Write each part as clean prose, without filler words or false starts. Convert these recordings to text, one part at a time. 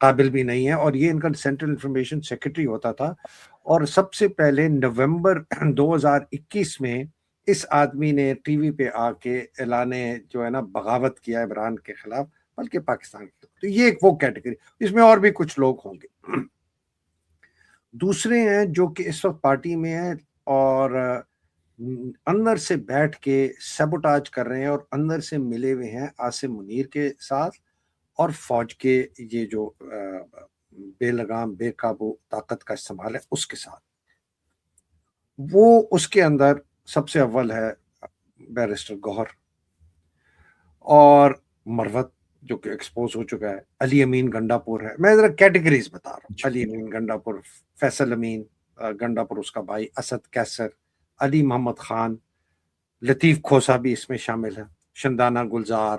قابل بھی نہیں ہے، اور یہ ان کا سینٹرل انفارمیشن سیکرٹری ہوتا تھا، اور سب سے پہلے نومبر 2021 میں اس آدمی نے ٹی وی پہ آ کے اعلان جو ہے نا بغاوت کیا عمران کے خلاف، بلکہ پاکستان کے خلاف. تو یہ ایک وہ کیٹیگری، اس میں اور بھی کچھ لوگ ہوں گے. دوسرے ہیں جو کہ اس وقت پارٹی میں ہیں اور اندر سے بیٹھ کے سیبوٹاج کر رہے ہیں، اور اندر سے ملے ہوئے ہیں عاصم منیر کے ساتھ اور فوج کے یہ جو بے لگام بے قابو طاقت کا استعمال ہے اس کے ساتھ. وہ اس کے اندر سب سے اول ہے بیرسٹر گوہر، اور مروت جو کہ ایکسپوز ہو چکا ہے، علی امین گنڈا پور ہے. میں ذرا کیٹیگریز بتا رہا ہوں. علی امین گنڈا پور، فیصل امین گنڈا پور اس کا بھائی، اسد کیسر، علی محمد خان، لطیف کھوسا بھی اس میں شامل ہے، شندانہ گلزار،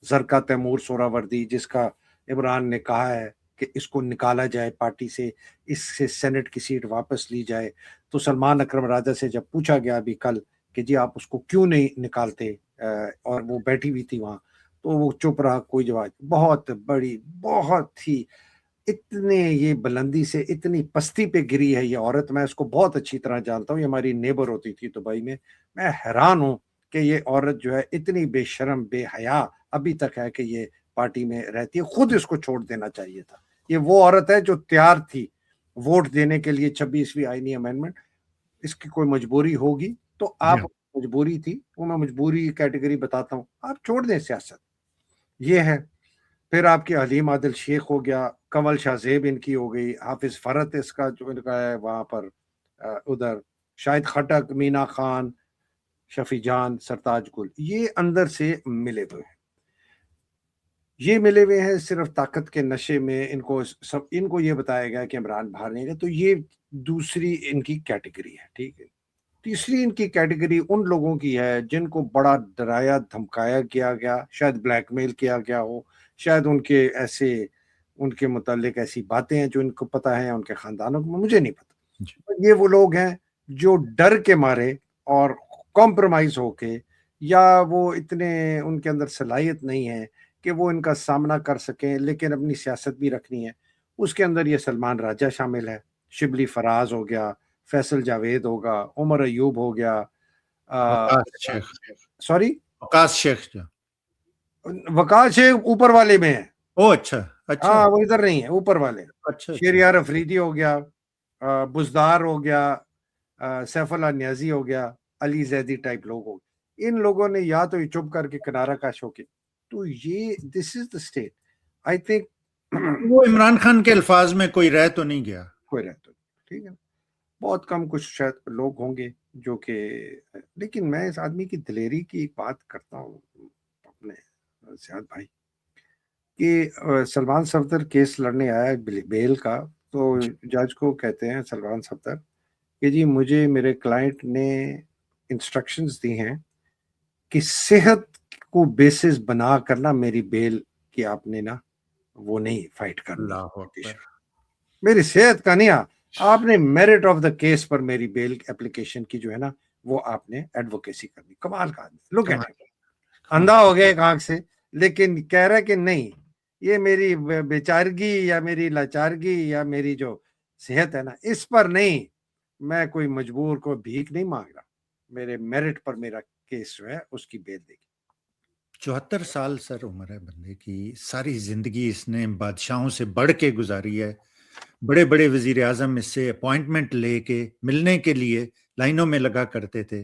زرکا تیمور سوراوردی جس کا عمران نے کہا ہے کہ اس کو نکالا جائے پارٹی سے، اس سے سینٹ کی سیٹ واپس لی جائے. تو سلمان اکرم راجہ سے جب پوچھا گیا ابھی کل کہ جی آپ اس کو کیوں نہیں نکالتے، اور وہ بیٹھی ہوئی تھی وہاں، تو وہ چپ رہا، کوئی جواب. بہت بڑی، بہت ہی، اتنے یہ بلندی سے اتنی پستی پہ گری ہے یہ عورت. میں اس کو بہت اچھی طرح جانتا ہوں، یہ ہماری نیبر ہوتی تھی دبئی میں. میں حیران ہوں کہ یہ عورت جو ہے اتنی بے شرم بے حیا ابھی تک ہے کہ یہ پارٹی میں رہتی ہے. خود اس کو چھوڑ دینا چاہیے تھا. یہ وہ عورت ہے جو تیار تھی ووٹ دینے کے لیے 26ویں آئینی امینڈمنٹ. اس کی کوئی مجبوری ہوگی تو آپ مجبوری تھی، وہ میں مجبوری کیٹیگری بتاتا ہوں، آپ چھوڑ دیں سیاست. یہ ہے. پھر آپ کے حلیم عادل شیخ ہو گیا، کنول شاہ زیب ان کی ہو گئی، حافظ فرت اس کا جو ان کا ہے وہاں پر ادھر، شاہد خٹک، مینا خان، شفیع جان، سرتاج گل، یہ اندر سے ملے ہوئے ہیں. یہ ملے ہوئے ہیں صرف طاقت کے نشے میں. ان کو یہ بتایا گیا کہ عمران باہر نہیں گا. تو یہ دوسری ان کی کیٹیگری ہے. ٹھیک ہے. تیسری ان کی کیٹیگری ان لوگوں کی ہے جن کو بڑا ڈرایا دھمکایا کیا گیا، شاید بلیک میل کیا گیا ہو، شاید ان کے متعلق ایسی باتیں ہیں جو ان کو پتہ ہیں، ان کے خاندانوں کو مجھے نہیں پتہ. یہ وہ لوگ ہیں جو ڈر کے مارے اور کمپرومائز ہو کے، یا وہ اتنے ان کے اندر صلاحیت نہیں ہے کہ وہ ان کا سامنا کر سکیں لیکن اپنی سیاست بھی رکھنی ہے. اس کے اندر یہ سلمان راجہ شامل ہے، شبلی فراز ہو گیا، فیصل جاوید ہوگا، عمر ایوب ہو گیا، سوری وقاص شیخ وقاص شیخ اوپر والے میں ہے. اچھا ہاں وہ ادھر نہیں ہے، اوپر والے. اچھا. شہریار افریدی ہو گیا، بزدار ہو گیا، سیف اللہ نیازی ہو گیا، علی زیدی ٹائپ لوگ ہو گئے. ان لوگوں نے یا تو یہ چپ کر کے کنارہ کش ہو کے، تو یہ دس از دا اسٹیٹ. آئی تھنک وہ عمران خان کے الفاظ میں کوئی رہ تو نہیں گیا، کوئی رہتا. ٹھیک ہے. بہت کم کچھ شاید لوگ ہوں گے جو کہ، لیکن میں اس آدمی کی دلیری کی ایک بات کرتا ہوں اپنے سیاد بھائی، کہ سلمان صفدر کیس لڑنے آیا بیل کا، تو جج کو کہتے ہیں سلمان صفدر کہ جی مجھے میرے کلائنٹ نے انسٹرکشنز دی ہیں کہ صحت کو بیسس بنا کرنا میری بیل کی آپ نے نا وہ نہیں فائٹ کرنی. میری صحت کا نہیں، آپ نے میرٹ آف دا کیس پر میری بیل اپلیکیشن کی جو ہے نا وہ آپ نے ایڈوکیسی کرنی. کمال کا آدمی، لوک ایٹ اٹ، اندھا ہو گیا ایک آنکھ سے، لیکن کہہ رہا ہے کہ نہیں، یہ میری بیچارگی یا میری لاچارگی یا میری جو صحت ہے نا اس پر نہیں، میں کوئی مجبور کو بھیک نہیں مانگ رہا، میرے میرٹ پر میرا کیس جو ہے اس کی بیل دے گی. 74 سال سر عمر ہے بندے کی، ساری زندگی اس نے بادشاہوں سے بڑھ کے گزاری ہے. بڑے بڑے وزیر اعظم اس سے اپوائنٹمنٹ لے کے ملنے کے لیے لائنوں میں لگا کرتے تھے.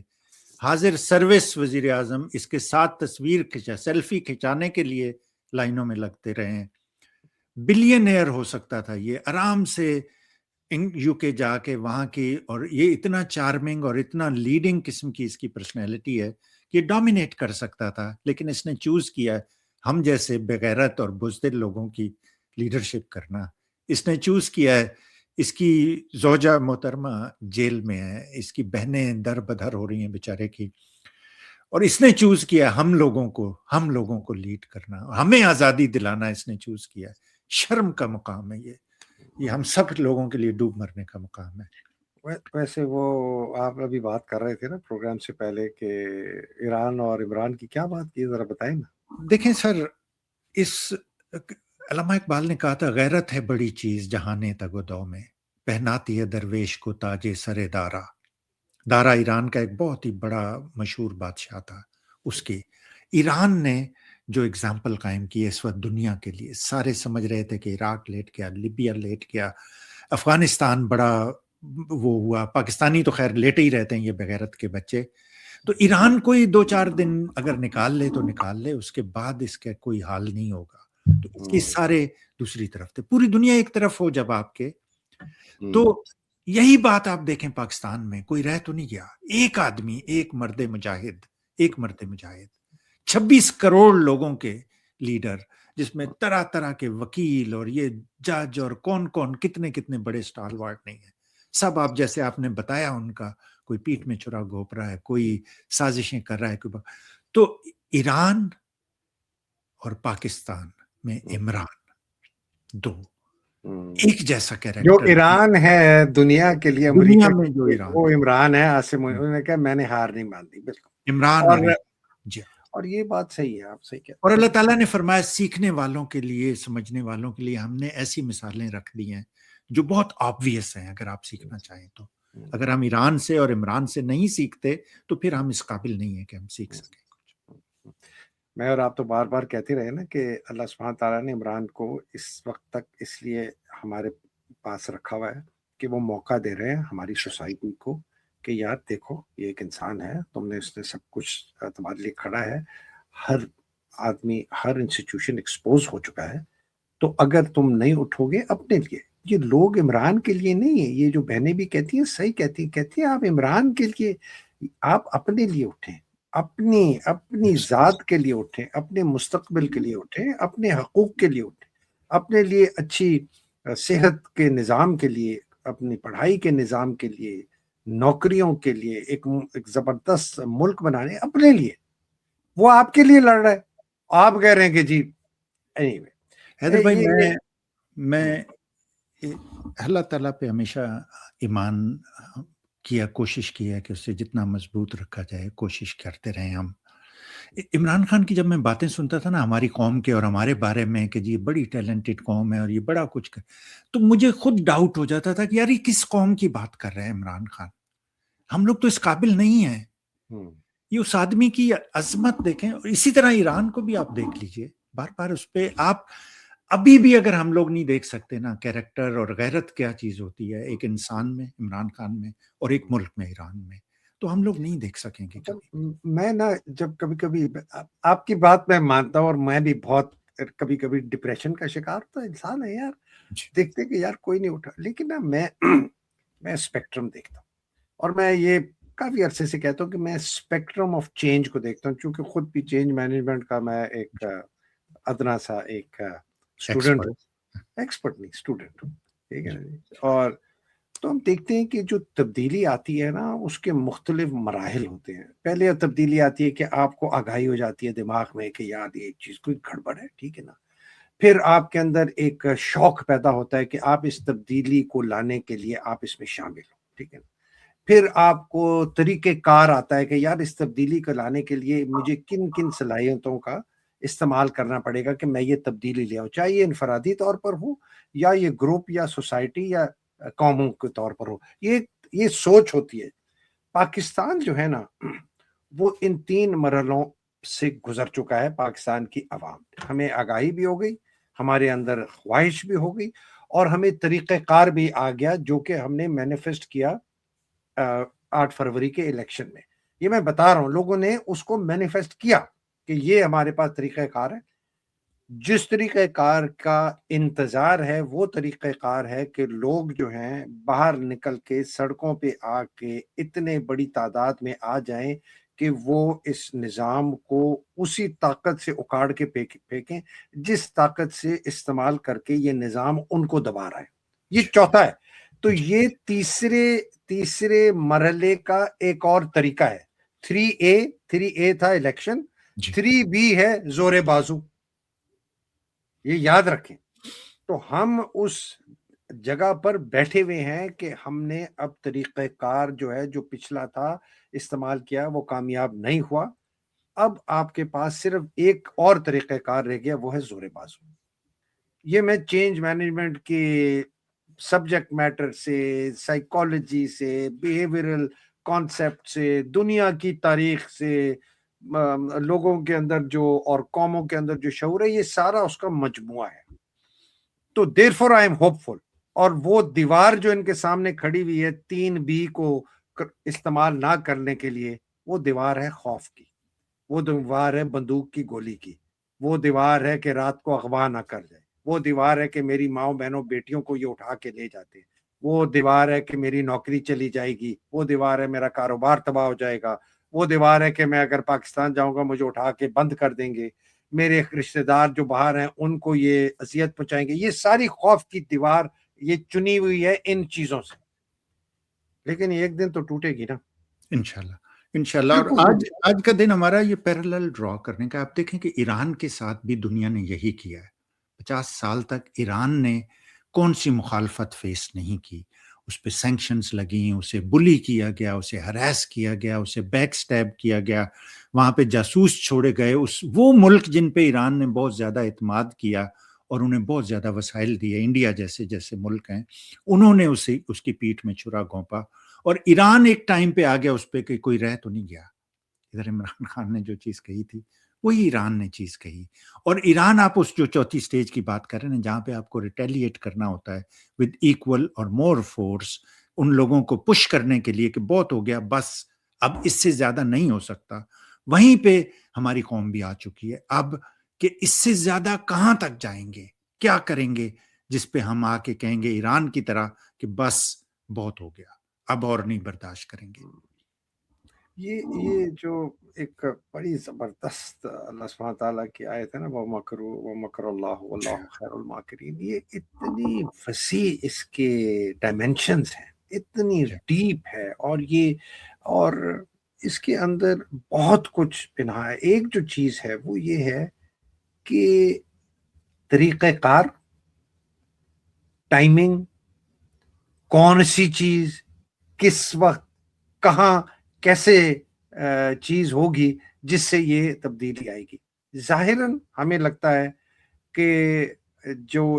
حاضر سروس وزیر اعظم اس کے ساتھ تصویر سیلفی کھچانے کے لیے لائنوں میں لگتے رہے ہیں. بلینئر ہو سکتا تھا یہ آرام سے یو کے جا کے وہاں کی، اور یہ اتنا چارمنگ اور اتنا لیڈنگ قسم کی اس کی پرسنالٹی ہے کہ ڈومینیٹ کر سکتا تھا. لیکن اس نے چوز کیا ہم جیسے بغیرت اور بزدل لوگوں کی لیڈرشپ کرنا. اس نے چوز کیا ہے، اس کی زوجہ محترمہ جیل میں ہے، اس کی بہنیں در بدر ہو رہی ہیں بیچارے کی، اور اس نے چوز کیا ہم لوگوں کو لیڈ کرنا، ہمیں آزادی دلانا. اس نے چوز کیا. شرم کا مقام ہے یہ ہم سب لوگوں کے لیے ڈوب مرنے کا مقام ہے. ویسے وہ آپ ابھی بات کر رہے تھے نا پروگرام سے پہلے کہ ایران اور عمران کی کیا بات کی، ذرا بتائیں نا. دیکھیں سر، اس علامہ اقبال نے کہا تھا غیرت ہے بڑی چیز جہانے تگودو میں، پہناتی ہے درویش کو تاج سر دارا. دارا ایران کا ایک بہت ہی بڑا مشہور بادشاہ تھا. اس کے ایران نے جو اگزامپل قائم کی ہے اس وقت دنیا کے لیے، سارے سمجھ رہے تھے کہ عراق لیٹ گیا، لیبیا لیٹ گیا، افغانستان بڑا وہ ہوا، پاکستانی تو خیر لیٹے ہی رہتے ہیں یہ بغیرت کے بچے. تو ایران کوئی 2-4 دن اگر نکال لے تو نکال لے، اس کے بعد اس کا کوئی حال نہیں ہوگا. تو اس کی سارے دوسری طرف تھے، پوری دنیا ایک طرف ہو جب آپ کے. تو یہی بات آپ دیکھیں پاکستان میں کوئی رہ تو نہیں گیا. ایک آدمی، ایک مرد مجاہد 26 کروڑ لوگوں کے لیڈر، جس میں طرح طرح کے وکیل اور یہ جج اور کون کون کتنے کتنے بڑے اسٹالوارٹ نہیں ہیں. سب آپ جیسے آپ نے بتایا ان کا کوئی پیٹھ میں چھرا گھونپ رہا ہے، کوئی سازشیں کر رہا ہے. تو ایران اور پاکستان میں عمران دو ایک جیسا کیریکٹر. جو ایران ہے دنیا کے لیے دنیا امریکہ میں جو ایران وہ عمران ہے. عاصم انہوں نے کہا میں نے ہار نہیں مانی. بالکل عمران اور یہ بات صحیح ہے، آپ صحیح کہتے ہیں. اور اللہ تعالیٰ نے فرمایا سیکھنے والوں کے لیے، سمجھنے والوں کے لیے ہم نے ایسی مثالیں رکھ دی ہیں جو بہت آبویس ہیں اگر آپ سیکھنا چاہیں تو. اگر ہم ایران سے اور عمران سے نہیں سیکھتے تو پھر ہم اس قابل نہیں ہیں کہ ہم سیکھ سکیں. میں اور آپ تو بار بار کہتے رہے نا کہ اللہ سبحانہ تعالیٰ نے عمران کو اس وقت تک اس لیے ہمارے پاس رکھا ہوا ہے کہ وہ موقع دے رہے ہیں ہماری سوسائٹی کو کہ یار دیکھو یہ ایک انسان ہے، تم نے اس نے سب کچھ تمہارے لیے کھڑا ہے، ہر آدمی ہر انسٹیٹیوشن ایکسپوز ہو چکا ہے، تو اگر تم نہیں اٹھو گے اپنے لیے. یہ لوگ عمران کے لیے نہیں ہے، یہ جو بہنیں بھی کہتی ہیں صحیح کہتی ہیں آپ عمران کے لیے، آپ اپنے لیے اٹھیں، اپنی ذات کے لیے اٹھیں، اپنے مستقبل کے لیے اٹھیں، اپنے حقوق کے لیے اٹھیں، اپنے لیے اچھی صحت کے نظام کے لیے، اپنی پڑھائی کے نظام کے لیے، نوکریوں کے لیے، ایک زبردست ملک بنانے اپنے لیے. وہ آپ کے لیے لڑ رہا ہے، آپ کہہ رہے ہیں کہ جی anyway. حیدر بھائی میں اللہ تعالیٰ پہ ہمیشہ ایمان کوشش کی ہے کہ اسے جتنا مضبوط رکھا جائے، کوشش کرتے رہیں ہم. عمران خان کی جب میں باتیں سنتا تھا نا ہماری قوم کے اور ہمارے بارے میں کہ جی بڑی ٹیلنٹڈ قوم ہے اور یہ بڑا کچھ کر، تو مجھے خود ڈاؤٹ ہو جاتا تھا کہ یار یہ کس قوم کی بات کر رہے ہیں عمران خان، ہم لوگ تو اس قابل نہیں ہیں. یہ اس آدمی کی عظمت دیکھیں. اور اسی طرح ایران کو بھی آپ دیکھ لیجئے، بار بار اس پہ آپ ابھی بھی اگر ہم لوگ نہیں دیکھ سکتے نا کیریکٹر اور غیرت کیا چیز ہوتی ہے ایک انسان میں، عمران خان میں، اور ایک ملک میں ایران میں، تو ہم لوگ نہیں دیکھ سکیں گے کبھی. میں نا جب کبھی کبھی آپ کی بات میں مانتا ہوں، اور میں بھی بہت کبھی کبھی ڈپریشن کا شکار تو انسان ہے یار، دیکھتے کہ یار کوئی نہیں اٹھا. لیکن نا میں اسپیکٹرم دیکھتا ہوں، اور میں یہ کافی عرصے سے کہتا ہوں کہ میں اسپیکٹرم آف چینج کو دیکھتا ہوں، چونکہ خود بھی چینج مینجمنٹ کا میں ایک ادنا سا ایک اسٹوڈنٹ ہوں، ایکسپرٹ نہیں اسٹوڈنٹ ہوں، ٹھیک ہے. اور تو ہم دیکھتے ہیں کہ جو تبدیلی آتی ہے نا اس کے مختلف مراحل ہوتے ہیں. پہلے تبدیلی آتی ہے کہ آپ کو آگاہی ہو جاتی ہے دماغ میں کہ یار یہ چیز کوئی گڑبڑ ہے، ٹھیک ہے نا. پھر آپ کے اندر ایک شوق پیدا ہوتا ہے کہ آپ اس تبدیلی کو لانے کے لیے آپ اس میں شامل ہو، ٹھیک ہے نا. پھر آپ کو طریقہ کار آتا ہے کہ یار اس تبدیلی کو لانے کے لیے مجھے کن کن صلاحیتوں کا استعمال کرنا پڑے گا کہ میں یہ تبدیلی لے آؤں، چاہے یہ انفرادی طور پر ہو یا یہ گروپ یا سوسائٹی یا قوموں کے طور پر ہو. یہ سوچ ہوتی ہے. پاکستان جو ہے نا وہ ان 3 مرحلوں سے گزر چکا ہے. پاکستان کی عوام، ہمیں آگاہی بھی ہو گئی، ہمارے اندر خواہش بھی ہو گئی، اور ہمیں طریقہ کار بھی آ گیا جو کہ ہم نے مینیفیسٹ کیا 8 فروری کے الیکشن میں. یہ میں بتا رہا ہوں لوگوں نے اس کو مینیفیسٹ کیا کہ یہ ہمارے پاس طریقہ کار ہے. جس طریقہ کار کا انتظار ہے وہ طریقہ کار ہے کہ لوگ جو ہیں باہر نکل کے سڑکوں پہ آ کے اتنے بڑی تعداد میں آ جائیں کہ وہ اس نظام کو اسی طاقت سے اکاڑ کے پھینکیں جس طاقت سے استعمال کر کے یہ نظام ان کو دبا رہا ہے. یہ چوتھا ہے. تو یہ تیسرے مرحلے کا ایک اور طریقہ ہے. 3A تھا الیکشن، 3B ہے زور بازو. یہ یاد رکھیں. تو ہم اس جگہ پر بیٹھے ہوئے ہیں کہ ہم نے اب طریقہ کار جو ہے جو پچھلا تھا استعمال کیا، وہ کامیاب نہیں ہوا. اب آپ کے پاس صرف ایک اور طریقہ کار رہ گیا، وہ ہے زور بازو. یہ میں چینج مینجمنٹ کے سبجیکٹ میٹر سے، سائیکالوجی سے، بیہیویئرل کانسیپٹ سے، دنیا کی تاریخ سے، لوگوں کے اندر جو اور قوموں کے اندر جو شعور ہے، یہ سارا اس کا مجموعہ ہے. تو دیر فور آئی ایم ہوپ فل. اور وہ دیوار جو ان کے سامنے کھڑی ہوئی ہے 3B کو استعمال نہ کرنے کے لیے، وہ دیوار ہے خوف کی، وہ دیوار ہے بندوق کی گولی کی، وہ دیوار ہے کہ رات کو اغوا نہ کر جائے، وہ دیوار ہے کہ میری ماؤں بہنوں بیٹیوں کو یہ اٹھا کے لے جاتے ہیں، وہ دیوار ہے کہ میری نوکری چلی جائے گی، وہ دیوار ہے میرا کاروبار تباہ ہو جائے گا، وہ دیوار ہے کہ میں اگر پاکستان جاؤں گا مجھے اٹھا کے بند کر دیں گے، میرے رشتہ دار جو باہر ہیں ان کو یہ اذیت پہنچائیں گے. یہ ساری خوف کی دیوار یہ چنی ہوئی ہے ان چیزوں سے، لیکن ایک دن تو ٹوٹے گی نا انشاءاللہ. اور آج کا دن ہمارا یہ پیرالل ڈرا کرنے کا. آپ دیکھیں کہ ایران کے ساتھ بھی دنیا نے یہی کیا ہے. 50 سال تک ایران نے کون سی مخالفت فیس نہیں کی. اس پہ سینکشنز لگیں، اسے بلی کیا گیا، اسے ہراس کیا گیا، اسے بیک سٹیب کیا گیا، وہاں پہ جاسوس چھوڑے گئے. وہ ملک جن پہ ایران نے بہت زیادہ اعتماد کیا اور انہیں بہت زیادہ وسائل دیے، انڈیا جیسے ملک ہیں، انہوں نے اس کی پیٹھ میں چھرا گھونپا. اور ایران ایک ٹائم پہ آ گیا اس پہ کہ کوئی رہ تو نہیں گیا. ادھر عمران خان نے جو چیز کہی تھی وہی ایران نے چیز کہی. اور ایران، آپ اس جو چوتھی سٹیج کی بات کر رہے ہیں جہاں پہ آپ کو ریٹیلیٹ کرنا ہوتا ہے ود ایکول اور مور فورس، ان لوگوں کو پش کرنے کے لیے کہ بہت ہو گیا، بس اب اس سے زیادہ نہیں ہو سکتا، وہیں پہ ہماری قوم بھی آ چکی ہے اب کہ اس سے زیادہ کہاں تک جائیں گے، کیا کریں گے، جس پہ ہم آ کے کہیں گے ایران کی طرح کہ بس بہت ہو گیا، اب اور نہیں برداشت کریں گے. یہ جو ایک بڑی زبردست اللہ سبحانہ تعالیٰ کی آیت ہے نا، وَمَكَرَ اللَّهُ وَاللَّهُ خَيْرُ الْمَاكِرِينَ، یہ اتنی وسیع اس کے ڈائمینشنز ہیں، اتنی ڈیپ ہے، اور اس کے اندر بہت کچھ پنہا ہے. ایک جو چیز ہے وہ یہ ہے کہ طریقہ کار، ٹائمنگ، کون سی چیز کس وقت کہاں کیسے چیز ہوگی جس سے یہ تبدیلی آئے گی. ظاہراً ہمیں لگتا ہے کہ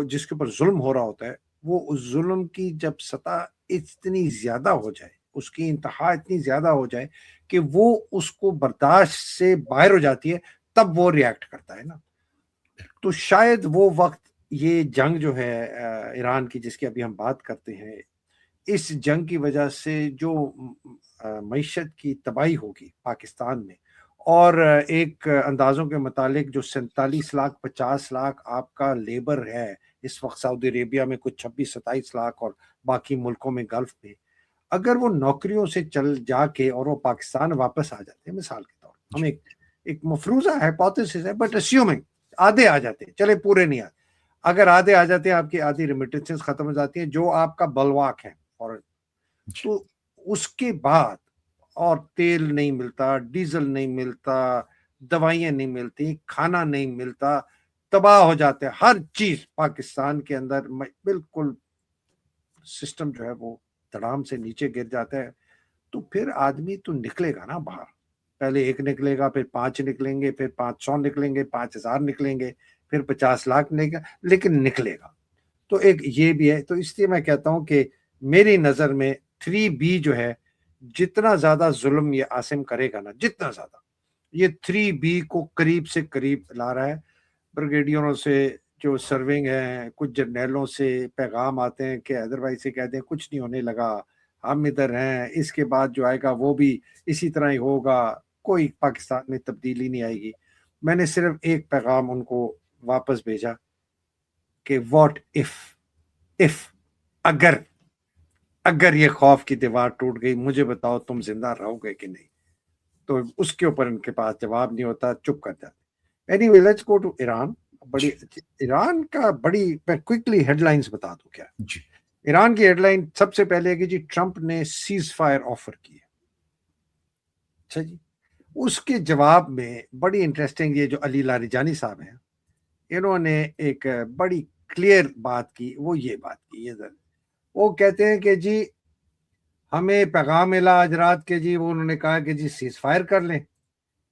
جس کے اوپر ظلم ہو رہا ہوتا ہے، وہ اس ظلم کی جب سطح اتنی زیادہ ہو جائے، اس کی انتہا اتنی زیادہ ہو جائے کہ وہ اس کو برداشت سے باہر ہو جاتی ہے، تب وہ ریاکٹ کرتا ہے نا. تو شاید وہ وقت، یہ جنگ جو ہے ایران کی جس کی ابھی ہم بات کرتے ہیں، اس جنگ کی وجہ سے جو معیشت کی تباہی ہوگی پاکستان میں، اور ایک اندازوں کے متعلق جو 47 لاکھ 50 لاکھ آپ کا لیبر ہے اس وقت سعودی عربیہ میں، کچھ 26-27 لاکھ اور باقی ملکوں میں گلف میں، اگر وہ نوکریوں سے چل جا کے اور وہ پاکستان واپس آ جاتے ہیں، مثال کے طور پر، ہم ایک مفروضہ ہائپوتھیسس ہے بٹ اسیومنگ آدھے آ جاتے ہیں، چلے پورے نہیں آتے، اگر آدھے آ جاتے ہیں، آپ کی آدھی ریمیٹنسز ختم ہو جاتی ہیں جو آپ کا بلواک ہے فورن. تو اس کے بعد اور تیل نہیں ملتا، ڈیزل نہیں ملتا، دوائیاں نہیں ملتی، کھانا نہیں ملتا، تباہ ہو جاتے ہیں ہر چیز پاکستان کے اندر، بالکل سسٹم جو ہے وہ دڑام سے نیچے گر جاتا ہے. تو پھر آدمی تو نکلے گا نا باہر، پہلے 1 نکلے گا، پھر 5 نکلیں گے، پھر 500 نکلیں گے، 5000 نکلیں گے، پھر 50 لاکھ نکلے گا، لیکن نکلے گا. تو ایک یہ بھی ہے. تو اس لیے میں کہتا ہوں کہ میری نظر میں 3B جو ہے، جتنا زیادہ ظلم یہ عاصم کرے گا نا، جتنا زیادہ، یہ 3B کو قریب سے قریب لا رہا ہے. بریگیڈیئروں سے جو سرونگ ہیں، کچھ جرنیلوں سے پیغام آتے ہیں کہ ادروائز سے کہتے ہیں کچھ نہیں ہونے لگا، ہم ادھر ہیں، اس کے بعد جو آئے گا وہ بھی اسی طرح ہی ہوگا، کوئی پاکستان میں تبدیلی نہیں آئے گی. میں نے صرف ایک پیغام ان کو واپس بھیجا کہ واٹ اف اگر یہ خوف کی دیوار ٹوٹ گئی، مجھے بتاؤ تم زندہ رہو گے کہ نہیں. تو اس کے اوپر ان کے پاس جواب نہیں ہوتا، چپ کر جاتے. Any let's go to Iran. Iran کا میں کوئکلی ہیڈ لائنز بتا دوں. کیا ایران کی ہیڈ لائن سب سے پہلے ہے کہ جی ٹرمپ نے سیز فائر آفر کی ہے. اچھا جی، اس کے جواب میں بڑی انٹرسٹنگ، یہ جو علی لاریجانی صاحب ہیں، انہوں نے ایک بڑی کلیئر بات کی. وہ یہ بات کی، وہ کہتے ہیں کہ جی ہمیں پیغام ملا آج رات کے، جی وہ انہوں نے کہا کہ جی سیز فائر کر لیں،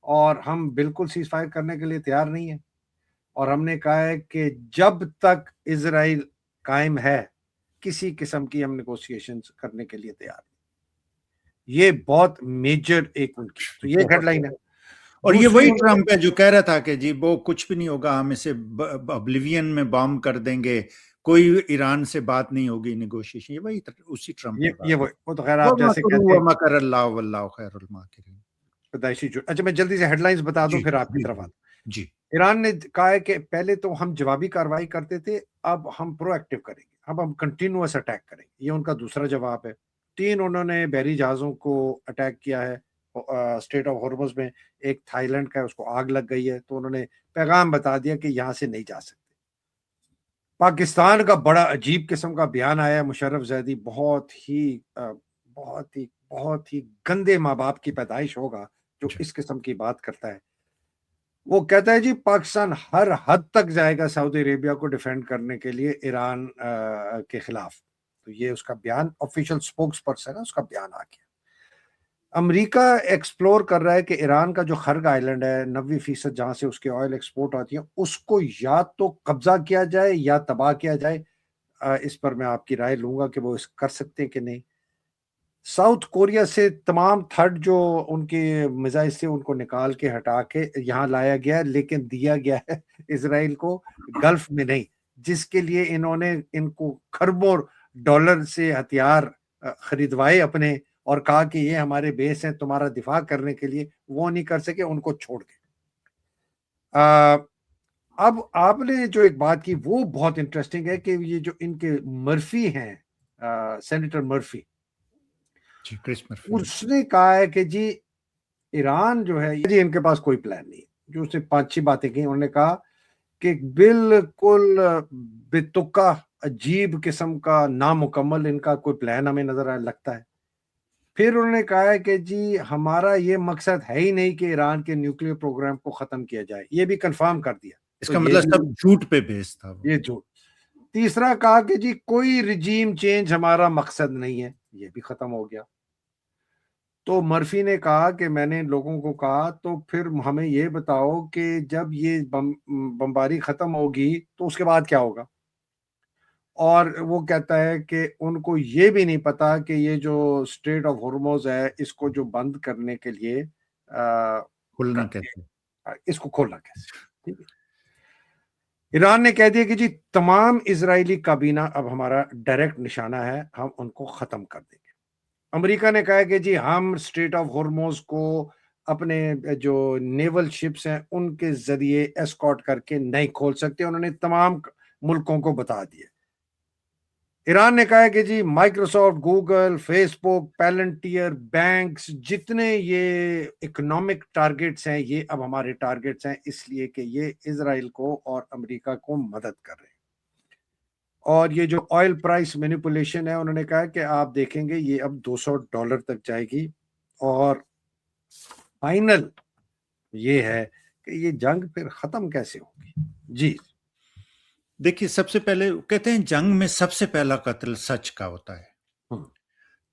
اور ہم بالکل سیز فائر کرنے کے لیے تیار نہیں ہیں. اور ہم نے کہا ہے کہ جب تک اسرائیل قائم ہے کسی قسم کی ہم نیگوسیشن کرنے کے لیے تیار ہیں. یہ بہت میجر ایک ان کی تو یہ ہیڈ لائن ہے. اور یہ دوسری وہی انہوں نے- ٹرمپ ہے جو کہہ رہا تھا کہ جی وہ کچھ بھی نہیں ہوگا، ہم اسے ابلیوین میں بام کر دیں گے، کوئی ایران سے بات نہیں ہوگی نیگوشیشن. یہ وہی اسی ٹرمپ یہ وہ تو خیر آپ جیسے کہتے ہیں مکر اللہ واللہ خیر الماکرین. پیدائشی اچھا میں جلدی سے ہیڈ لائنز بتا دوں جی پھر آپ کی طرف آتا ہوں. جی ایران نے کہا ہے کہ پہلے تو ہم جوابی کارروائی کرتے تھے، اب ہم پرو ایکٹیو کریں گے، اب ہم کنٹینیوس اٹیک کریں گے. یہ ان کا دوسرا جواب ہے. 3 انہوں نے بحری جہازوں کو اٹیک کیا ہے اسٹریٹ آف ہارمز میں. ایک تھائی لینڈ کا ہے، اس کو آگ لگ گئی ہے، تو انہوں نے پیغام بتا دیا کہ یہاں سے نہیں جا سکتے. پاکستان کا بڑا عجیب قسم کا بیان آیا ہے. مشرف زیدی بہت ہی گندے ماں باپ کی پیدائش ہوگا جو اس قسم کی بات کرتا ہے. وہ کہتا ہے جی پاکستان ہر حد تک جائے گا سعودی عربیہ کو ڈیفینڈ کرنے کے لیے ایران کے خلاف. تو یہ اس کا بیان آفیشیل سپوکس پرسن ہے، اس کا بیان آ گیا. امریکہ ایکسپلور کر رہا ہے کہ ایران کا جو خرگ آئی لینڈ ہے 90% جہاں سے اس کے آئل ایکسپورٹ آتی ہیں اس کو یا تو قبضہ کیا جائے یا تباہ کیا جائے. اس پر میں آپ کی رائے لوں گا کہ وہ اس کر سکتے ہیں کہ نہیں. ساؤتھ کوریا سے تمام تھرڈ جو ان کے میزائل سے ان کو نکال کے ہٹا کے یہاں لایا گیا، لیکن دیا گیا ہے اسرائیل کو گلف میں نہیں، جس کے لیے انہوں نے ان کو کھربوں ڈالر سے ہتھیار خریدوائے اپنے اور کہا کہ یہ ہمارے بیس ہیں تمہارا دفاع کرنے کے لیے. وہ نہیں کر سکے، ان کو چھوڑ کے. اب آپ نے جو ایک بات کی وہ بہت انٹرسٹنگ ہے کہ یہ جو ان کے مرفی ہیں سینیٹر مرفی، اس نے کہا ہے کہ جی ایران جو ہے جی ان کے پاس کوئی پلان نہیں ہے. جو اس نے 5-6 باتیں کی، انہوں نے کہا کہ بالکل بے تکا عجیب قسم کا نامکمل ان کا کوئی پلان ہمیں نظر لگتا ہے. پھر انہوں نے کہا ہے کہ جی ہمارا یہ مقصد ہے ہی نہیں کہ ایران کے نیوکلیئر پروگرام کو ختم کیا جائے. یہ بھی کنفرم کر دیا. اس کا مطلب سب جھوٹ پہ بیس تھا. یہ جھوٹ. تیسرا کہا کہ جی کوئی رجیم چینج ہمارا مقصد نہیں ہے. یہ بھی ختم ہو گیا. تو مرفی نے کہا کہ میں نے لوگوں کو کہا تو پھر ہمیں یہ بتاؤ کہ جب یہ بمباری ختم ہوگی تو اس کے بعد کیا ہوگا. اور وہ کہتا ہے کہ ان کو یہ بھی نہیں پتا کہ یہ جو اسٹریٹ آف ہارمز ہے اس کو جو بند کرنے کے لیے کھولنا کیسے، اس کو کھولنا کیسے. ایران نے کہہ دیا کہ جی تمام اسرائیلی کابینہ اب ہمارا ڈائریکٹ نشانہ ہے، ہم ان کو ختم کر دیں گے. امریکہ نے کہا کہ جی ہم اسٹریٹ آف ہارمز کو اپنے جو نیول شپس ہیں ان کے ذریعے ایسکارٹ کر کے نہیں کھول سکتے. انہوں نے تمام ملکوں کو بتا دیا. ایران نے کہا کہ جی مائکروسافٹ، گوگل، فیس بک، پیلنٹیئر، بینکس، جتنے یہ اکنامک ٹارگٹس ہیں یہ اب ہمارے ٹارگٹس ہیں، اس لیے کہ یہ اسرائیل کو اور امریکہ کو مدد کر رہے ہیں. اور یہ جو آئل پرائس مینیپولیشن ہے انہوں نے کہا کہ آپ دیکھیں گے یہ اب $200 تک جائے گی. اور فائنل یہ ہے کہ یہ جنگ پھر ختم کیسے ہوگی. جی دیکھیے سب سے پہلے کہتے ہیں جنگ میں سب سے پہلا قتل سچ کا ہوتا ہے.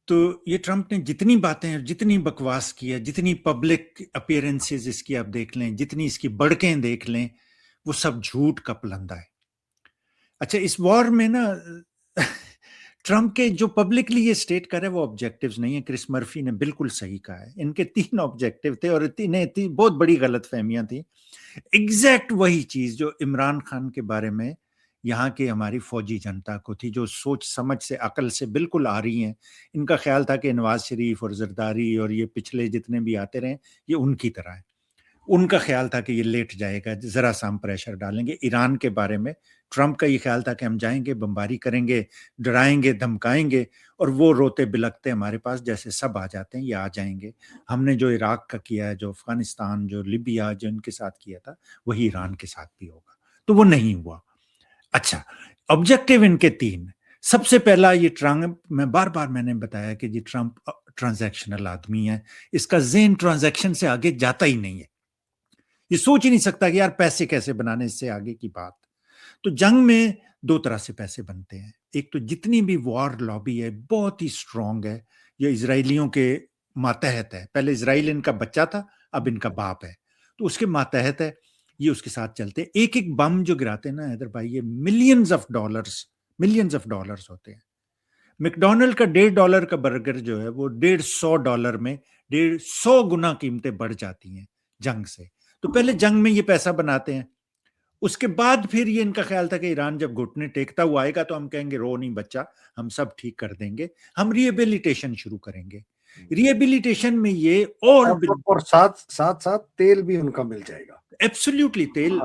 تو یہ ٹرمپ نے جتنی باتیں جتنی بکواس کی ہے، جتنی پبلک اپیرنسز اس کی آپ دیکھ لیں، جتنی اس کی بڑکیں دیکھ لیں، وہ سب جھوٹ کا پلندہ ہے. اچھا اس وار میں نا ٹرمپ کے جو پبلکلی یہ سٹیٹ کر رہے ہیں وہ آبجیکٹیوز نہیں ہیں. کرس مرفی نے بالکل صحیح کہا ہے. ان کے 3 آبجیکٹیو تھے اور بہت بڑی غلط فہمیاں تھیں. ایگزیکٹ وہی چیز جو عمران خان کے بارے میں یہاں کے ہماری فوجی جنتا کو تھی، جو سوچ سمجھ سے عقل سے بالکل آ رہی ہیں. ان کا خیال تھا کہ نواز شریف اور زرداری اور یہ پچھلے جتنے بھی آتے رہے یہ ان کی طرح ہے. ان کا خیال تھا کہ یہ لیٹ جائے گا، ذرا سا ہم پریشر ڈالیں گے. ایران کے بارے میں ٹرمپ کا یہ خیال تھا کہ ہم جائیں گے، بمباری کریں گے، ڈرائیں گے، دھمکائیں گے، اور وہ روتے بلکتے ہمارے پاس جیسے سب آ جاتے ہیں، یہ آ جائیں گے. ہم نے جو عراق کا کیا ہے، جو افغانستان، جو لیبیا، جو ان کے ساتھ کیا تھا، وہی ایران کے ساتھ بھی ہوگا. تو وہ نہیں ہوا. اچھا آبجیکٹیو ان کے 3. سب سے پہلا یہ ٹرمپ، میں بار بار میں نے بتایا کہ جی ٹرمپ ٹرانزیکشنل آدمی ہے. اس کا ذہن ٹرانزیکشن سے آگے جاتا ہی نہیں ہے. یہ سوچ ہی نہیں سکتا کہ یار پیسے کیسے بنانے، اس سے آگے کی بات. تو جنگ میں 2 طرح سے پیسے بنتے ہیں. ایک تو جتنی بھی وار لابی ہے بہت ہی سٹرونگ ہے، یہ اسرائیلیوں کے ماتحت ہے. پہلے اسرائیل ان کا بچہ تھا، اب ان کا باپ ہے، تو اس کے ماتحت ہے. یہ اس کے ساتھ چلتے ہیں. ایک ایک بم جو گراتے ہیں نا حیدر بھائی، یہ ملینز آف ڈالرز ہوتے ہیں. میکڈونلڈ کا $1.5 کا برگر جو ہے وہ $150 میں 150 گنا قیمتیں بڑھ جاتی ہیں جنگ سے. تو پہلے جنگ میں یہ پیسہ بناتے ہیں، اس کے بعد پھر یہ ان کا خیال تھا کہ ایران جب گھٹنے ٹیکتا ہوا آئے گا تو ہم کہیں گے رو نہیں بچہ، ہم سب ٹھیک کر دیں گے، ہم ریہیبلیٹیشن شروع کریں گے. ریہیبلیٹیشن میں یہ اور ساتھ ساتھ تیل بھی ان کا مل جائے گا. ایبسلیوٹلی تیل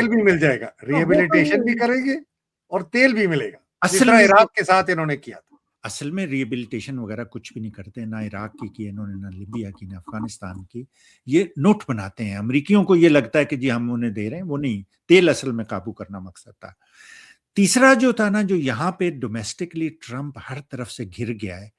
بھی مل جائے گا، ریہیبلیٹیشن بھی کریں گے اور تیل بھی ملے گا، جس طرح عراق کے ساتھ انہوں نے کیا تھا. اصل میں ریہیبلیٹیشن وغیرہ کچھ بھی نہیں کرتے، نہ عراق کی انہوں نے، نہ لیبیا کی، نہ افغانستان کی. یہ نوٹ بناتے ہیں. امریکیوں کو یہ لگتا ہے کہ جی ہم انہیں دے رہے ہیں، وہ نہیں، تیل اصل میں قابو کرنا مقصد تھا. تیسرا جو تھا نا، جو یہاں پہ ڈومیسٹکلی ٹرمپ ہر طرف سے گھر گیا ہے،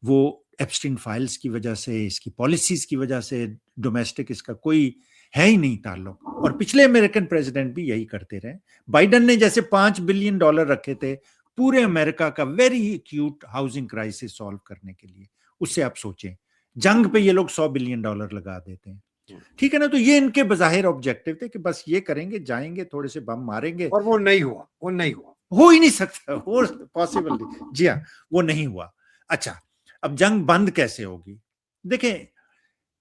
وہ ایپسٹین فائلز کی وجہ سے، اس کی پالیسیز کی وجہ سے ڈومیسٹک اس کا کوئی ہے ہی نہیں تعلق. اور پچھلے امریکن پریزیڈنٹ بھی یہی کرتے رہے. بائیڈن نے جیسے $5 بلین رکھے تھے پورے امریکہ کا very acute housing crisis solve کرنے کے لیے، اس سے آپ سوچیں جنگ پہ یہ لوگ $100 بلین لگا دیتے ہیں. ٹھیک ہے نا. تو یہ ان کے بظاہر آبجیکٹو تھے کہ بس یہ کریں گے، جائیں گے، تھوڑے سے بم ماریں گے، اور وہ نہیں ہوا، ہو ہی نہیں سکتا، وہ پاسبل نہیں. جی ہاں، وہ نہیں ہوا. اچھا، اب جنگ بند کیسے ہوگی؟ دیکھیں،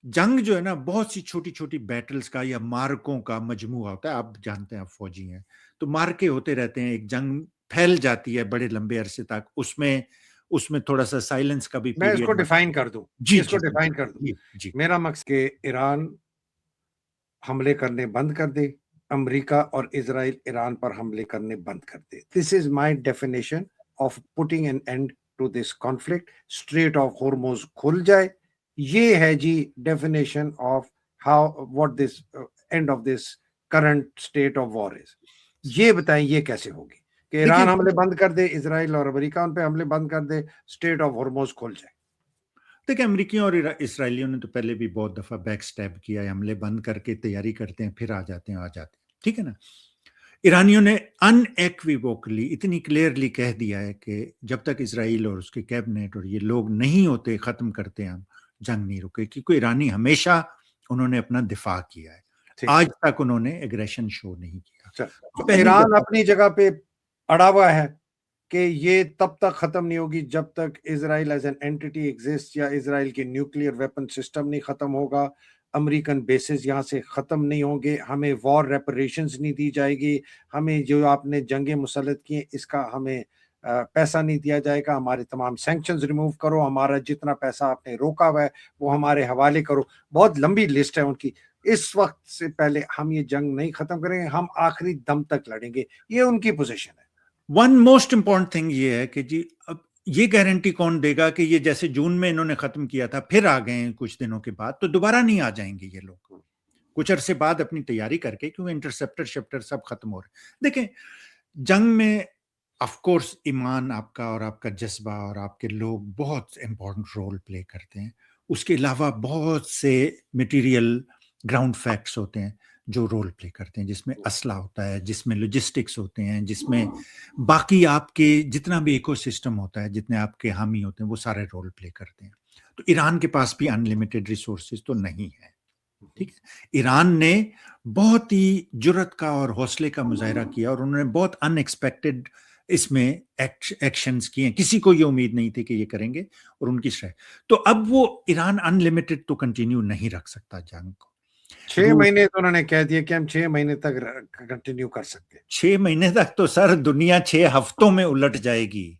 جنگ جو ہے نا بہت سی چھوٹی چھوٹی بیٹلز کا یا مارکوں کا مجموعہ ہوتا ہے. آپ جانتے ہیں، آپ فوجی ہیں تو مارکے ہوتے رہتے ہیں. ایک جنگ پھیل جاتی ہے بڑے لمبے عرصے تک، اس میں تھوڑا سا سائلنس کا بھی میں اس پیریڈ. کو ڈیفائن کر دوں. جی. میرا مقصد کہ ایران حملے کرنے بند کر دے، امریکہ اور اسرائیل ایران پر حملے کرنے بند کر دے. This is my definition of putting an end to this conflict. Strait of Hormuz کھل جائے. یہ ہے جی definition of how what this end of this current state of war is. یہ بتائیں یہ کیسے ہوگی کہ ایران حملے بند کر دے، اسرائیل اور امریکہ ان پہ حملے بند کر دے، اسٹیٹ آف ہورموز کھل جائے. دیکھیں، امریکیوں اور اسرائیلیوں نے تو پہلے بھی بہت دفعہ بیک سٹیپ کیا ہے، حملے بند کر کے تیاری کرتے ہیں، پھر آ جاتے ہیں. ٹھیک ہے نا. ایرانیوں نے ان ایکویوکلی اتنی کلیئرلی کہہ دیا ہے کہ جب تک اسرائیل اور اس کے کیبنٹ اور یہ لوگ نہیں ہوتے، ختم کرتے، ہم جنگ نہیں رکے. کیونکہ ایرانی ہمیشہ انہوں نے اپنا دفاع کیا ہے، آج تک انہوں نے ایگریشن شو نہیں کیا. ایران اپنی جگہ پہ اڑا ہوا ہے کہ یہ تب تک ختم نہیں ہوگی جب تک اسرائیل ایز این اینٹی ایگزسٹ، یا اسرائیل کے نیوکلیئر ویپن سسٹم نہیں ختم ہوگا، امریکن بیسز یہاں سے ختم نہیں ہوں گے، ہمیں وار ریپریشنز نہیں دی جائے گی، ہمیں جو آپ نے جنگیں مسلط کی ہیں اس کا ہمیں پیسہ نہیں دیا جائے گا، ہمارے تمام سینکشنز ریموو کرو، ہمارا جتنا پیسہ آپ نے روکا ہوا ہے وہ ہمارے حوالے کرو. بہت لمبی لسٹ ہے ان کی. اس وقت سے پہلے ہم یہ جنگ نہیں ختم کریں گے، ہم آخری دم تک لڑیں گے. یہ ان کی پوزیشن ہے. ون موسٹ امپورٹنٹ تھنگ یہ ہے کہ جی اب یہ گارنٹی کون دے گا کہ یہ جیسے جون میں انہوں نے ختم کیا تھا پھر آ گئے کچھ دنوں کے بعد تو دوبارہ نہیں آ جائیں گے یہ لوگ کچھ عرصے بعد اپنی تیاری کر کے، کیونکہ انٹرسپٹر شپٹر سب ختم ہو رہے. دیکھیں، جنگ میں آف کورس ایمان آپ کا اور آپ کا جذبہ اور آپ کے لوگ بہت امپورٹنٹ رول پلے کرتے ہیں. اس کے علاوہ بہت سے مٹیریل گراؤنڈ فیکٹس ہوتے ہیں جو رول پلے کرتے ہیں، جس میں اسلحہ ہوتا ہے، جس میں لاجسٹکس ہوتے ہیں، جس میں باقی آپ کے جتنا بھی ایکو سسٹم ہوتا ہے، جتنے آپ کے حامی ہوتے ہیں، وہ سارے رول پلے کرتے ہیں. تو ایران کے پاس بھی ان لمیٹڈ ریسورسز تو نہیں ہے. ٹھیک ہے، ایران نے بہت ہی جرت کا اور حوصلے کا مظاہرہ کیا اور انہوں نے بہت ان ایکسپیکٹڈ اس میں ایکشنز کیے. کسی کو یہ امید نہیں تھی کہ یہ کریں گے اور ان کی تو اب وہ ایران ان لمیٹڈ تو کنٹینیو نہیں رکھ سکتا جنگ کو. 6 مہینے تو انہوں نے کہہ دیا کہ ہم 6 مہینے تک کنٹینیو کر سکتے. 6 مہینے تک تو سر دنیا 6 ہفتوں میں الٹ جائے گی.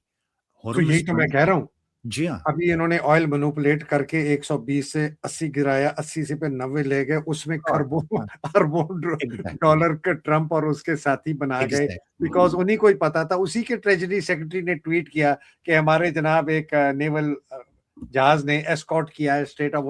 تو یہی تو میں کہہ رہا ہوں. جی ہاں، ابھی انہوں نے آئل مینوپولیٹ کر کے 120 سے 80 گرایا، 80 سے پہ 90 لے گئے، اس میں اربوں ڈالر کا ٹرمپ اور اس کے ساتھی بنا گئے، بیکاز انہیں کو ہی پتا تھا. اسی کے ٹریجری سیکرٹری نے ٹویٹ کیا کہ ہمارے جناب ایک نیول جہاز نے ایسکارٹ کیا ہے اسٹیٹ آف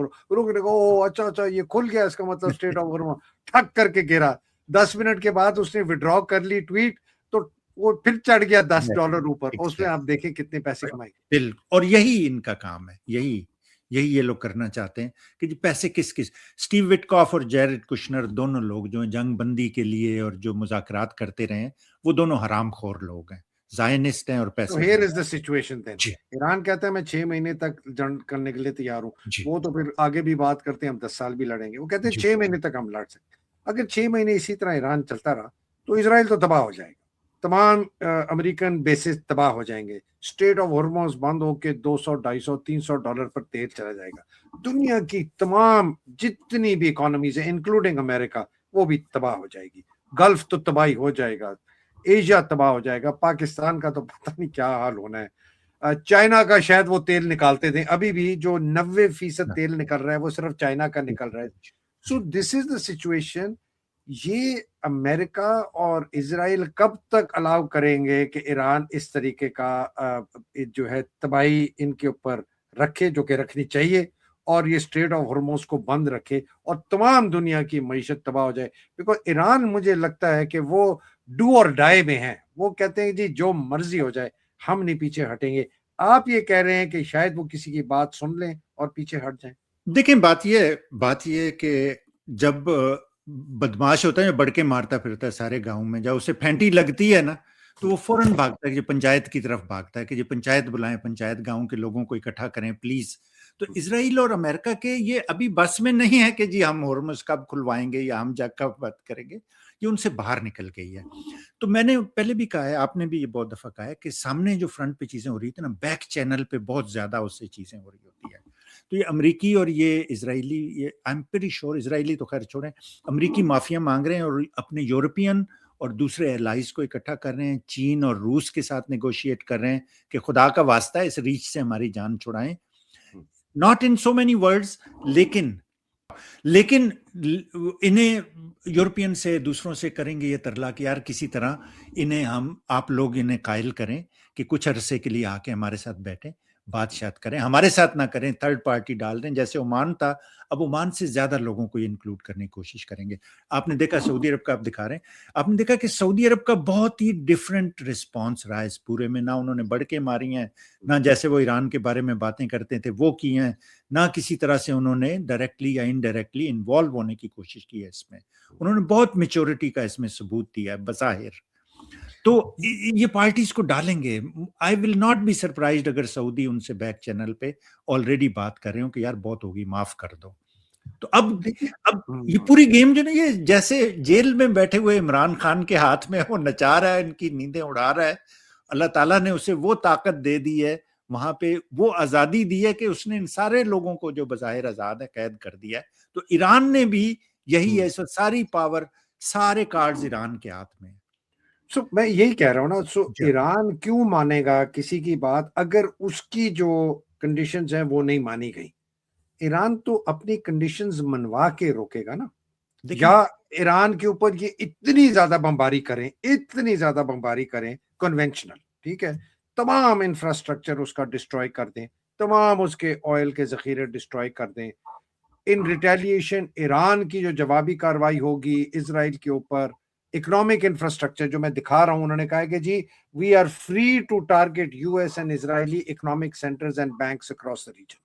اچھا یہ کھل گیا، اس کا مطلب اسٹیٹ آف ہارمز ٹھک کر کے گرا. 10 منٹ کے بعد اس نے وڈرا کر لی ٹویٹ، تو وہ پھر چڑھ گیا $10 اوپر. اس میں آپ دیکھیں کتنے پیسے کمائے. اور یہی ان کا کام ہے، یہی یہ لوگ کرنا چاہتے ہیں کہ جی پیسے کس اسٹیو وٹکاف اور جیرڈ کشنر دونوں لوگ جو جنگ بندی کے لیے اور جو مذاکرات کرتے رہے ہیں، وہ دونوں حرام خور لوگ ہیں، زائنسٹ ہیں اور پیسے. Here is the situation then. Iran کہتا ہے میں 6 مہینے تک جنگ کرنے کے لیے تیار ہوں. وہ تو پھر آگے بھی بات کرتے ہیں ہم 10 سال بھی لڑیں گے. وہ کہتے ہیں 6 مہینے تک ہم لڑ سکتے ہیں. اگر 6 مہینے اسی طرح ایران چلتا رہا تو اسرائیل تو تباہ ہو جائے گا, تمام امریکن بیسز تباہ ہو جائیں گے, اسٹریٹ آف ہارموز بند ہو کے $200, $250, $300 پر تیل چلا جائے گا, دنیا کی تمام جتنی بھی اکانومیز ہیں انکلوڈنگ امریکہ وہ بھی تباہ ہو جائے گی, گلف تو تباہی ہو جائے گا, ایشیا تباہ ہو جائے گا, پاکستان کا تو پتہ نہیں کیا حال ہونا ہے. چائنا کا شاید وہ تیل نکالتے تھے, ابھی بھی جو 90% تیل نکل رہا ہے وہ صرف چائنا کا نکل رہا ہے. سو دس از دا سچویشن. یہ امریکہ اور اسرائیل کب تک الاؤ کریں گے کہ ایران اس طریقے کا جو ہے تباہی ان کے اوپر رکھے, جو کہ رکھنی چاہیے, اور یہ اسٹریٹ آف ہارموز کو بند رکھے اور تمام دنیا کی معیشت تباہ ہو جائے. بیکاز ایران مجھے لگتا ہے کہ وہ ڈو اور ڈائی میں ہے, وہ کہتے ہیں جی جو مرضی ہو جائے ہم نہیں پیچھے ہٹیں گے. آپ یہ کہہ رہے ہیں کہ شاید وہ کسی کی بات سن لیں اور پیچھے ہٹ جائیں. دیکھیں بات یہ کہ جب بدماش ہوتا ہے بڑھ کے مارتا پھرتا ہے سارے گاؤں میں, جب اسے پھینٹی لگتی ہے نا تو وہ فوراً بھاگتا ہے کہ پنچایت کی طرف بھاگتا ہے کہ یہ پنچایت بلائیں, پنچایت گاؤں کے لوگوں کو اکٹھا کریں پلیز. تو اسرائیل اور امریکہ کے یہ ابھی بس میں نہیں ہے کہ جی ہم ہرمز کب کھلوائیں گے یا ہم جگ کب بند کریں گے, یہ ان سے باہر نکل گئی ہے. تو میں نے پہلے بھی کہا ہے, آپ نے بھی یہ بہت دفعہ کہا ہے کہ سامنے جو فرنٹ پہ چیزیں ہو رہی تھی نا, بیک چینل پہ بہت زیادہ اس سے چیزیں ہو رہی ہوتی ہے. تو یہ امریکی اور یہ اسرائیلی, یہ آئی ایم پریٹی شور, اسرائیلی تو خیر چھوڑیں, امریکی معافیا مانگ رہے ہیں اور اپنے یورپین اور دوسرے ایلائز کو اکٹھا کر رہے ہیں, چین اور روس کے ساتھ نیگوشیٹ کر رہے ہیں کہ خدا کا واسطہ ہے اس ریچ سے ہماری جان چھڑائیں. Not in so many words, لیکن انہیں یورپین سے دوسروں سے کریں گے یہ ترلا کہ یار کسی طرح انہیں آپ لوگ انہیں قائل کریں کہ کچھ عرصے کے لیے آ کے ہمارے ساتھ بیٹھیں, بات شات کریں, ہمارے ساتھ نہ کریں, تھرڈ پارٹی ڈال دیں جیسے عمان تھا. اب عمان سے زیادہ لوگوں کو یہ انکلوڈ کرنے کی کوشش کریں گے. آپ نے دیکھا سعودی عرب کا, آپ دکھا رہے ہیں, آپ نے دیکھا کہ سعودی عرب کا بہت ہی ڈفرینٹ رسپانس رہا ہے اس پورے میں. نہ انہوں نے بڑھ کے ماری ہیں, نہ جیسے وہ ایران کے بارے میں باتیں کرتے تھے وہ کی ہیں, نہ کسی طرح سے انہوں نے ڈائریکٹلی یا انڈائریکٹلی انوالو ہونے کی کوشش کی ہے اس میں. انہوں نے بہت میچورٹی کا اس میں ثبوت دیا ہے بظاہر. تو یہ پارٹیز کو ڈالیں گے. آئی ول ناٹ بی سرپرائزڈ اگر سعودی ان سے بیک چینل پہ آلریڈی بات کر رہے ہوں کہ یار بہت ہوگی, معاف کر دو. تو اب یہ پوری گیم جو نا, یہ جیسے جیل میں بیٹھے ہوئے عمران خان کے ہاتھ میں وہ نچا رہا ہے, ان کی نیندیں اڑا رہا ہے. اللہ تعالیٰ نے اسے وہ طاقت دے دی ہے, وہاں پہ وہ آزادی دی ہے کہ اس نے ان سارے لوگوں کو جو بظاہر آزاد ہے قید کر دیا ہے. تو ایران نے بھی یہی ہے, ساری پاور, سارے کارڈز ایران کے ہاتھ میں. سو میں یہی کہہ رہا ہوں نا, سو ایران کیوں مانے گا کسی کی بات اگر اس کی جو کنڈیشنز ہیں وہ نہیں مانی گئی؟ ایران تو اپنی کنڈیشنز منوا کے روکے گا نا. یا ایران کے اوپر یہ اتنی زیادہ بمباری کریں کنونشنل, ٹھیک ہے, تمام انفراسٹرکچر اس کا ڈسٹروائے کر دیں, تمام اس کے آئل کے ذخیرے ڈسٹروائے کر دیں. ان ریٹیلیشن ایران کی جو جوابی کاروائی ہوگی اسرائیل کے اوپر, اکنامک انفراسٹرکچر جو میں دکھا رہا ہوں, انہوں نے کہا کہ جی we are free to target U S and Israeli economic centres and banks across the region.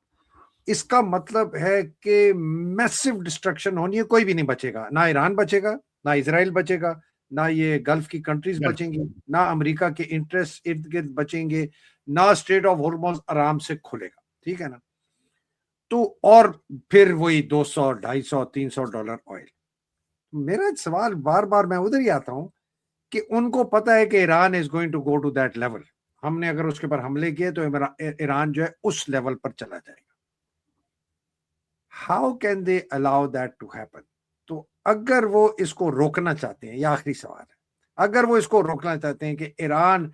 اس کا مطلب ہے کہ میسو ڈسٹرکشن ہونی ہے, کوئی بھی نہیں بچے گا, نہ ایران بچے گا, نہ اسرائیل بچے گا, نہ یہ گلف کی کنٹریز بچیں گی, نہ امریکہ کے انٹرسٹ ارد گرد بچیں گے, نہ اسٹریٹ آف ہارموز آرام سے کھلے گا, ٹھیک ہے نا. تو اور پھر وہی $200, $250, $300 آئل. میرا سوال بار بار میں ادھر ہی آتا ہوں کہ ان کو پتا ہے کہ Iran is going to go to that level. ہم نے اگر اس کے پر حملے کیے تو ایران جو ہے اس لیول پر چلا جائے گا. How can they allow that to happen? تو اگر وہ اس کو روکنا چاہتے ہیں, یہ آخری سوال ہے, اگر وہ اس کو روکنا چاہتے ہیں کہ ایران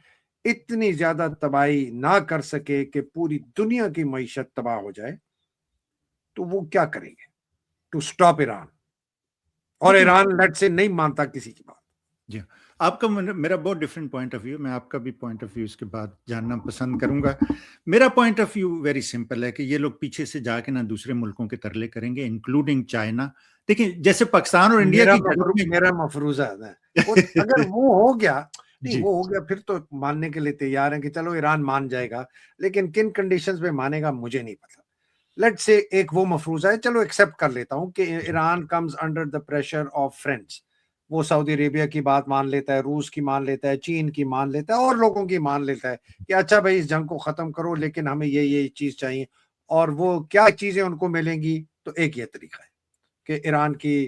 اتنی زیادہ تباہی نہ کر سکے کہ پوری دنیا کی معیشت تباہ ہو جائے, تو وہ کیا کریں گے ٹو سٹاپ ایران؟ اور ایران لیٹ سے نہیں مانتا کسی کی بات. جی, آپ کا میرا بہت ڈفرینٹ پوائنٹ آف ویو, میں آپ کا بھی پوائنٹ آف ویو اس کے بعد جاننا پسند کروں گا. میرا point of view very simple ہے کہ یہ لوگ پیچھے سے جا کے نہ دوسرے ملکوں کے ترلے کریں گے انکلوڈنگ چائنا. دیکھیں جیسے پاکستان اور انڈیا کی میرا مفروضہ ہے, اگر وہ ہو گیا نہیں وہ ہو گیا پھر تو ماننے کے لیے تیار ہیں کہ چلو ایران مان جائے گا, لیکن کن کنڈیشنز پہ مانے گا مجھے نہیں پتا. لیٹ سے ایک وہ مفروضہ ہے, چلو ایکسپٹ کر لیتا ہوں کہ Iran comes under the pressure of friends. وہ سعودی عربیہ کی بات مان لیتا ہے, روس کی مان لیتا ہے, چین کی مان لیتا ہے, اور لوگوں کی مان لیتا ہے کہ اچھا بھائی اس جنگ کو ختم کرو لیکن ہمیں یہ چیز چاہیے. اور وہ کیا چیزیں ان کو ملیں گی؟ تو ایک یہ طریقہ ہے کہ ایران کی